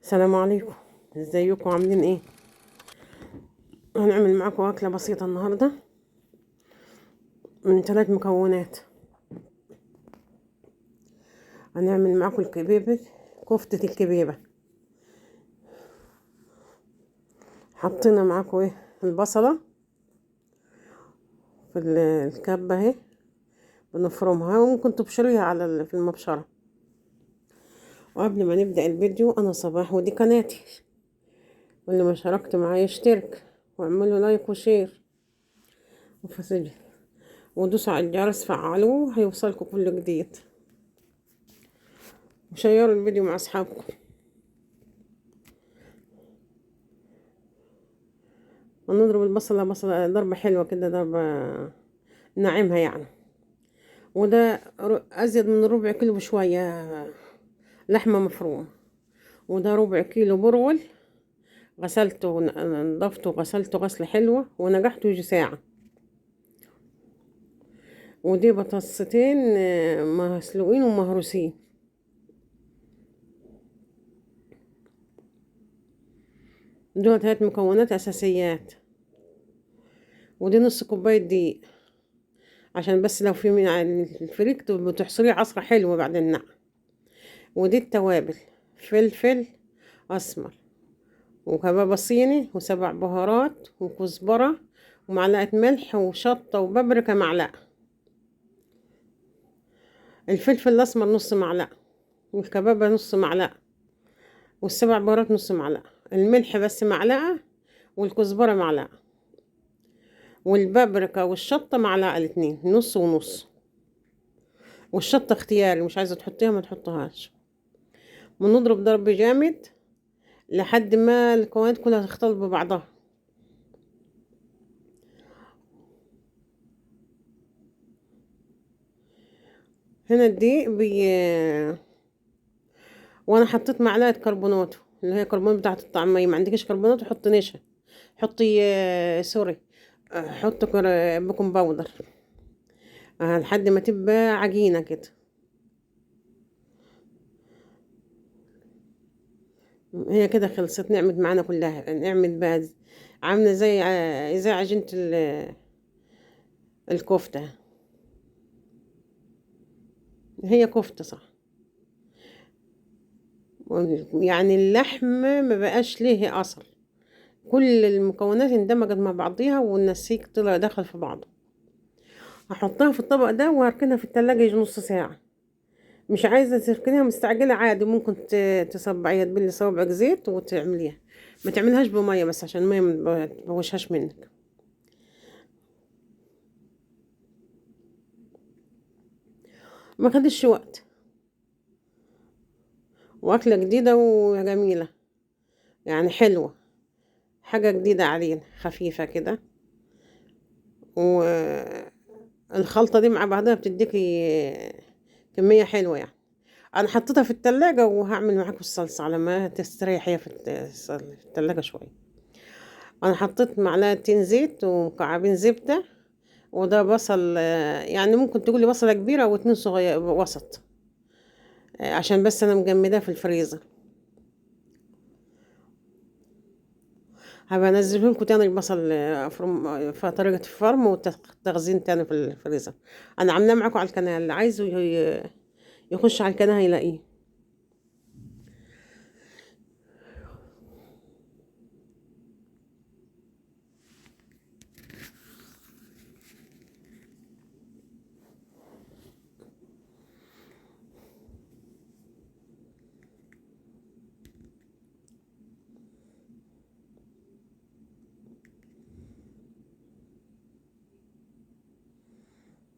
السلام عليكم. ازيكم عاملين ايه؟ هنعمل معاكم اكله بسيطه النهارده من 3 مكونات. هنعمل معاكم الكبيبه، كفته الكبيبه. حطينا معاكم ايه؟ البصله في الكبه اهي، بنفرمها وممكن تبشريها في المبشره. وقبل ما نبدا الفيديو، انا صباح ودي قناتي، واللي ما شاركت معايا يشترك واعملوا لايك وشير وفسجل ودوسوا على الجرس، فعلوه هيوصلكم كل جديد، وشيروا الفيديو مع اصحابكم. ونضرب البصلة بصلة ضربة حلوة كده، ضربة ناعمها يعني. وده أزيد من ربع كيلو بشوية لحمة مفرومة. وده ربع كيلو برغل، غسلته نضفته وغسلته غسلة حلوة ونجحته يجي ساعة. ودي بطاطستين مسلوقين ومهروسين. دول 3 مكونات أساسيات. ودي نص كوباية دقيق، عشان بس لو في من الفريك بتحصريه عصرة حلوة بعد النقع. ودي التوابل: فلفل أسمر، وكبابة صيني، و7 بهارات، وكزبرة، ومعلقة ملح، وشطة وبابريكا معلقة. الفلفل الأسمر نص معلقة، والكبابة نص معلقة، وال7 بهارات نص معلقة. الملح بس معلقة، والكزبرة معلقة، والبابريكا والشطة معلقة، الاتنين نص ونص. والشطة اختياري، مش عايزة تحطيها ما تحطهاش. ونضرب ضرب جامد لحد ما المكونات كلها تختلط ببعضها. هنا الدقيق وانا حطيت معلقه كربونات، اللي هي كربونات بتاعه الطعميه. ما عندكش كربونات حطي نشا، حطي سوري، حطي بيكنج باودر، لحد ما تبقى عجينه كده. هي كده خلصت، نعمت معانا كلها. نعمت بقى عامله زي عجينه الكفته. هي كفته صح. يعني اللحم ما بقاش ليه اثر، كل المكونات اندمجت مع بعضيها والنسيج طلع دخل في بعضه. هحطها في الطبق ده وهركنها في التلاجة يجي نص ساعة. مش عايزة تركنيها مستعجلة عادي، ممكن تصبعيها، تبلي صوابعك زيت وتعمليها. ما تعملهاش بمية بس، عشان المية ما تبوشهاش منك. ما خدش وقت، واكلة جديدة وجميلة، يعني حلوة، حاجة جديدة علينا، خفيفة كده. والخلطة دي مع بعضها بتديكي كمية حلوة يعني. انا حطيتها في التلاجة، وهعمل معاكم الصلصة على ما تستريح هي في التلاجة شوية. انا حطيت معلقتين زيت ومكعبين زبدة. وده بصل، يعني ممكن تقولي بصلة كبيرة او 2 صغير وسط، عشان بس انا مجمداه في الفريزر. هبقى انزله لكم تاني البصل، في طريقة الفرم والتخزين تاني في الفريزر. انا عاملاه معاكم على القناة، اللي عايزه يخش على القناة هيلاقيه.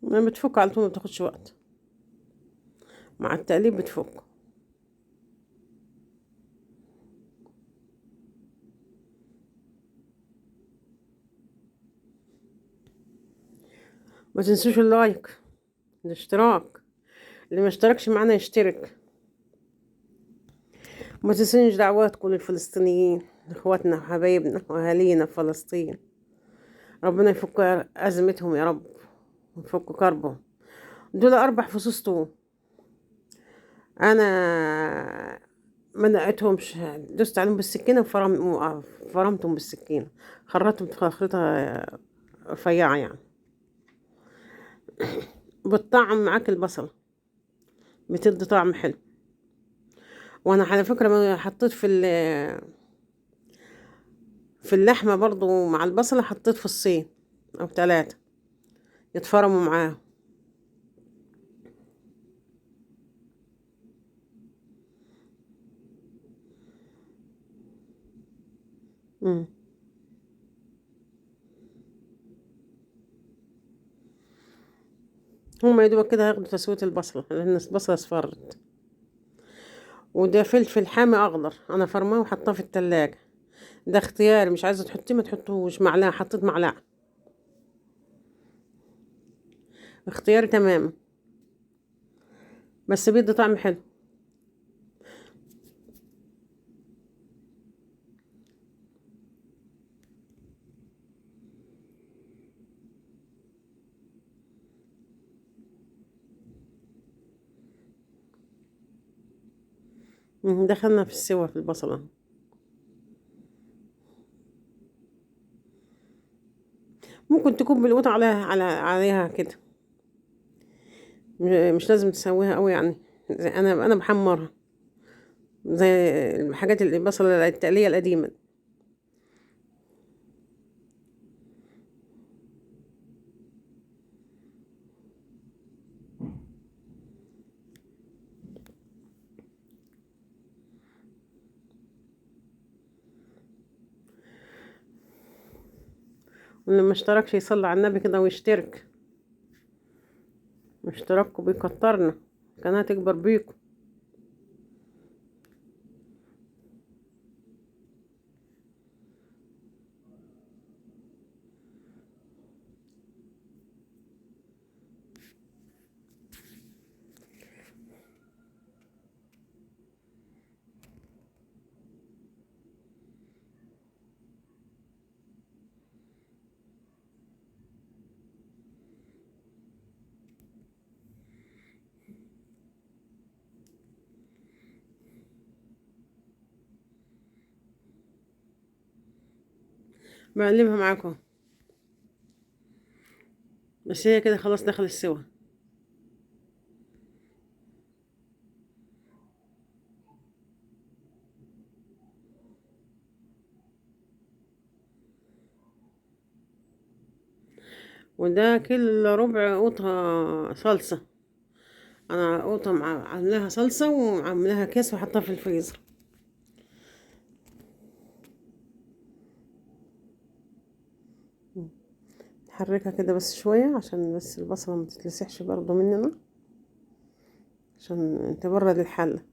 ما بتفك على طول، ما بتاخدش وقت، مع التقليب بتفك. ما تنسوش اللايك، الاشتراك، اللي ما اشتركش معانا يشترك. ما تنسوش دعواتكم للفلسطينيين، اخواتنا وحبايبنا واهالينا في فلسطين. ربنا يفك ازمتهم يا رب، ويفك كربهم. دول 4 فصوص توم. انا ما لقيتهمش، دوست عليهم بالسكينة فرمتهم بالسكينة، خرطتهم خريطة رفيعة يعني. بتطعم معاك البصل، بتدي طعم حلو. وانا على فكرة ما حطيت في اللحمة برضو مع البصلة، حطيت فصين او 3 يتفرموا معاه. مم. هما يدوبك كده هياخدوا تسوية البصلة لأن البصلة اصفرت. وده فلفل حامي أخضر أنا فرماه وحطاه في التلاجة. ده اختياري، مش عايزة تحطيه ما تحطوش. معلقة، حطيت معلقة، اختياري تماما، بس بيدي طعم حلو. دخلنا في السوا في البصلة. ممكن تكون بالقطع عليها كده، مش لازم تسويها قوي يعني. انا بحمرها زي الحاجات البصلة التقلية القديمة. واللي ما اشتركش يصلي على النبي كده ويشترك. اشتراككم بيكترنا، القناة تكبر بيكم. بقلبها معاكم، بس هي كده خلاص دخل السوا. وده كل إلا ربع قوطة صلصة. انا قوطة عاملاها صلصة وعاملاها كيس وحطها في الفريزر. نحركها كده بس شوية عشان بس البصلة ما تتلسحش برضو مننا، عشان تبرد الحلة.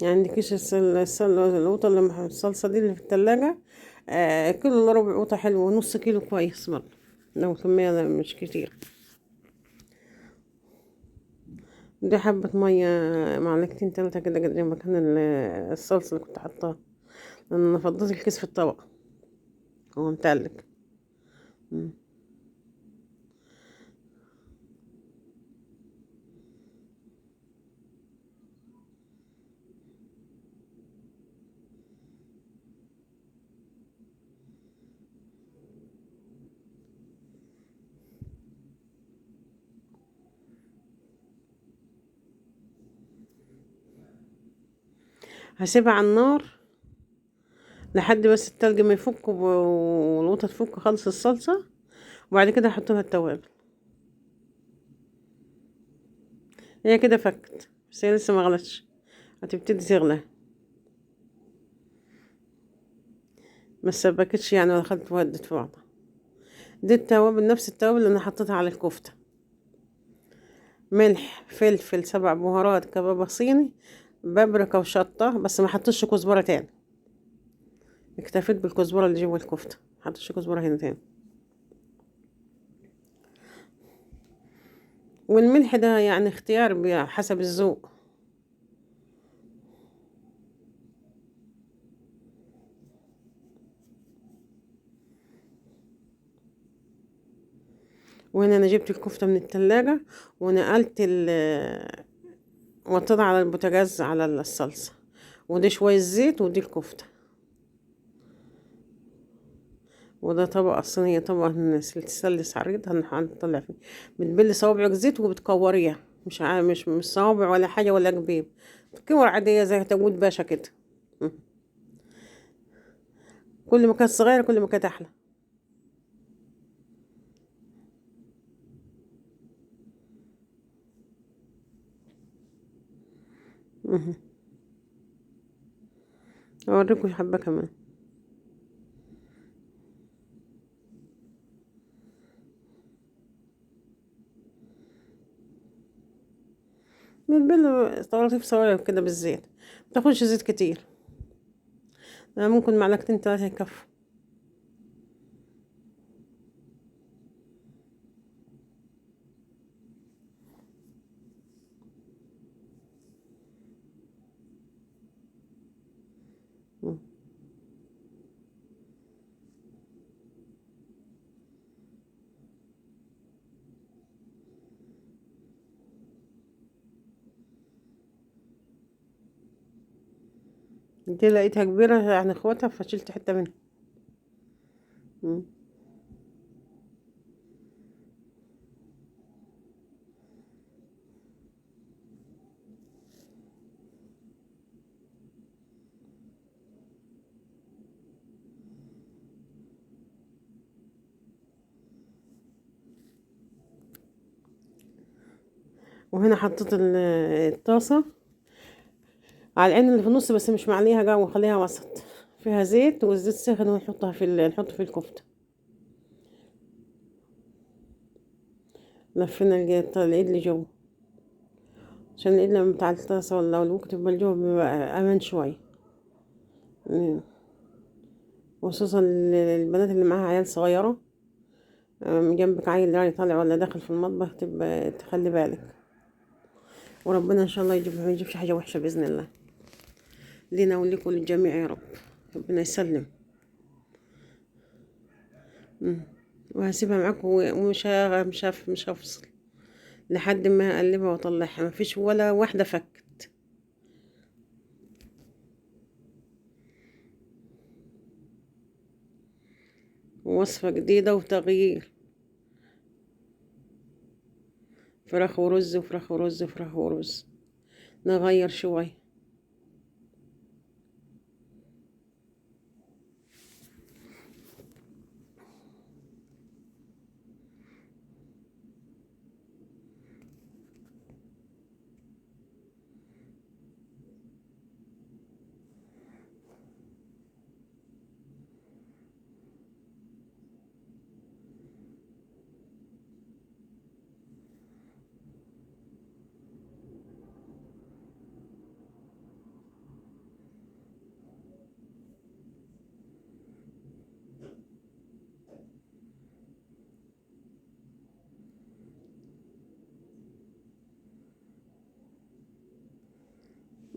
يعني عندكيش القوطة اللي الصلصة دي اللي في التلاجة، كيلو الا ربع قوطة حلوة، ونص كيلو كويس برضه لو كمية مش كتير. دي حبة مية، معلقتين 3 كده قد مكان الصلصة اللي كنت حطاها، لأن أنا فضيت الكيس في الطبق هو متلج. مم. هسيبها على النار لحد بس التلج ما يفك والقوطة تفك خالص الصلصة، وبعد كده هحط لها التوابل. هي كده فكت، بس هي لسه ما غلتش، هتبتدي تغلى. ما سبكتش يعني ولا خدت ودت في بعضها. دي التوابل، نفس التوابل اللي انا حطيتها على الكفتة: ملح، فلفل، 7 بهارات، كبابة صيني، بابريكا وشطة. بس ما حطيتش كزبرة تاني، اكتفيت بالكزبرة اللي جوه الكفتة، ما حطيتش كزبرة هنا تاني. والملح ده يعني اختيار حسب الذوق. وهنا انا جبت الكفتة من التلاجة ونقلت وطيتها على البوتاجاز على الصلصة، ودي شوية زيت ودي الكفتة، وده طبق صينية طبعا تسلس عريض هنطلع فيه. بتبلي صوابعك زيت وبتكوريها، مش صوابع ولا حاجة ولا جبيب، كور عادية زي تاجود باشا كده. م. كل ما كانت صغيرة كل ما كانت أحلى. مهم. أوريكم حبة كمان. بتبلوا طراطيف صغيرة كده بالزيت، متاخدش زيت كتير، ممكن معلقتين تلاتة يكفوا. م. دي لقيتها كبيرة عن اخواتها فشلت حتة منها. م. وهنا حطيت الطاسة على العين اللي في النص، بس مش معليها جو، خليها وسط، فيها زيت، والزيت سخن ونحطها نحطه في الكفتة. لفينا الايد لجوه، عشان الايد لما بتاع الطاسة ولا الوقت تبقى لجوه بيبقى امان شوية. م. وخصوصا البنات اللي معاها عيال صغيرة، جنبك عيل يعني طالع ولا داخل في المطبخ، تبقى تخلي بالك. وربنا ان شاء الله ما يجيبش حاجة وحشة بإذن الله لينا ولكم للجميع يا رب. ربنا يسلم. م. وهسيبها معاكم مش هفصل لحد ما اقلبها واطلعها، مفيش ولا واحدة فكت. وصفة جديدة وتغيير، فراخ ورز وفراخ ورز وفراخ ورز، نغير شوية.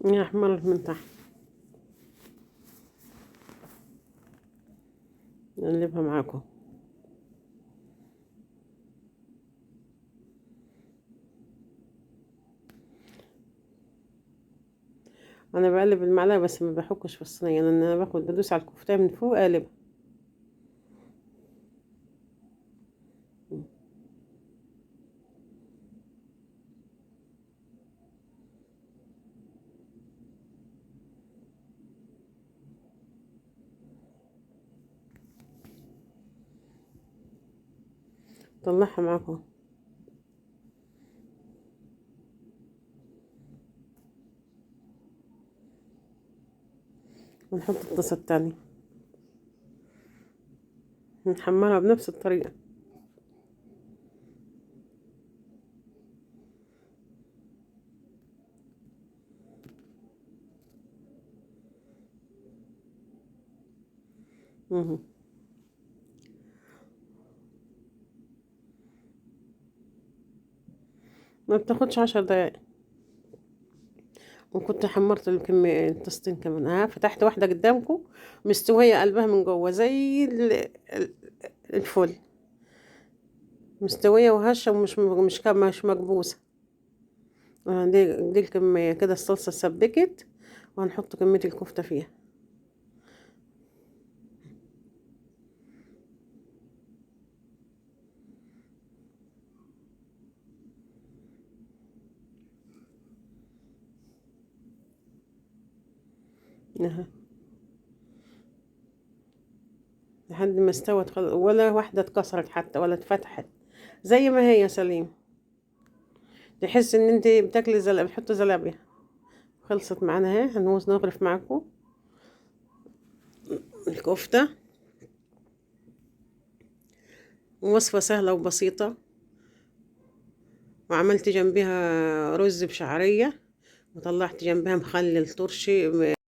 احمر من تحت، نقلبها معاكم. انا بقلب المعلقة بس ما بحكش في الصينية، لان انا بدوس على الكفتة من فوق اقلبها. طلعها معاكم ونحط الطاسة التانية نحمرها بنفس الطريقة. مهم. ما بتاخدش 10 دقايق. وكنت حمرت الكمية الطاستين كمان، فتحت واحدة قدامكم مستوية قلبها من جوه زي الفل. مستوية وهشة ومش مش مكبوسة. دي الكمية كده، الصلصة سبكت، وهنحط كمية الكفتة فيها. اها، لحد ما استوت خلاص، ولا واحدة اتكسرت حتى ولا اتفتحت، زي ما هي سليم. تحس ان انت بتاكلي بتحطي زلابية. خلصت معانا اهي، هنوز نغرف معاكم الكفتة. وصفة سهلة وبسيطة. وعملت جنبها رز بشعرية، وطلعت جنبها مخلل ترشي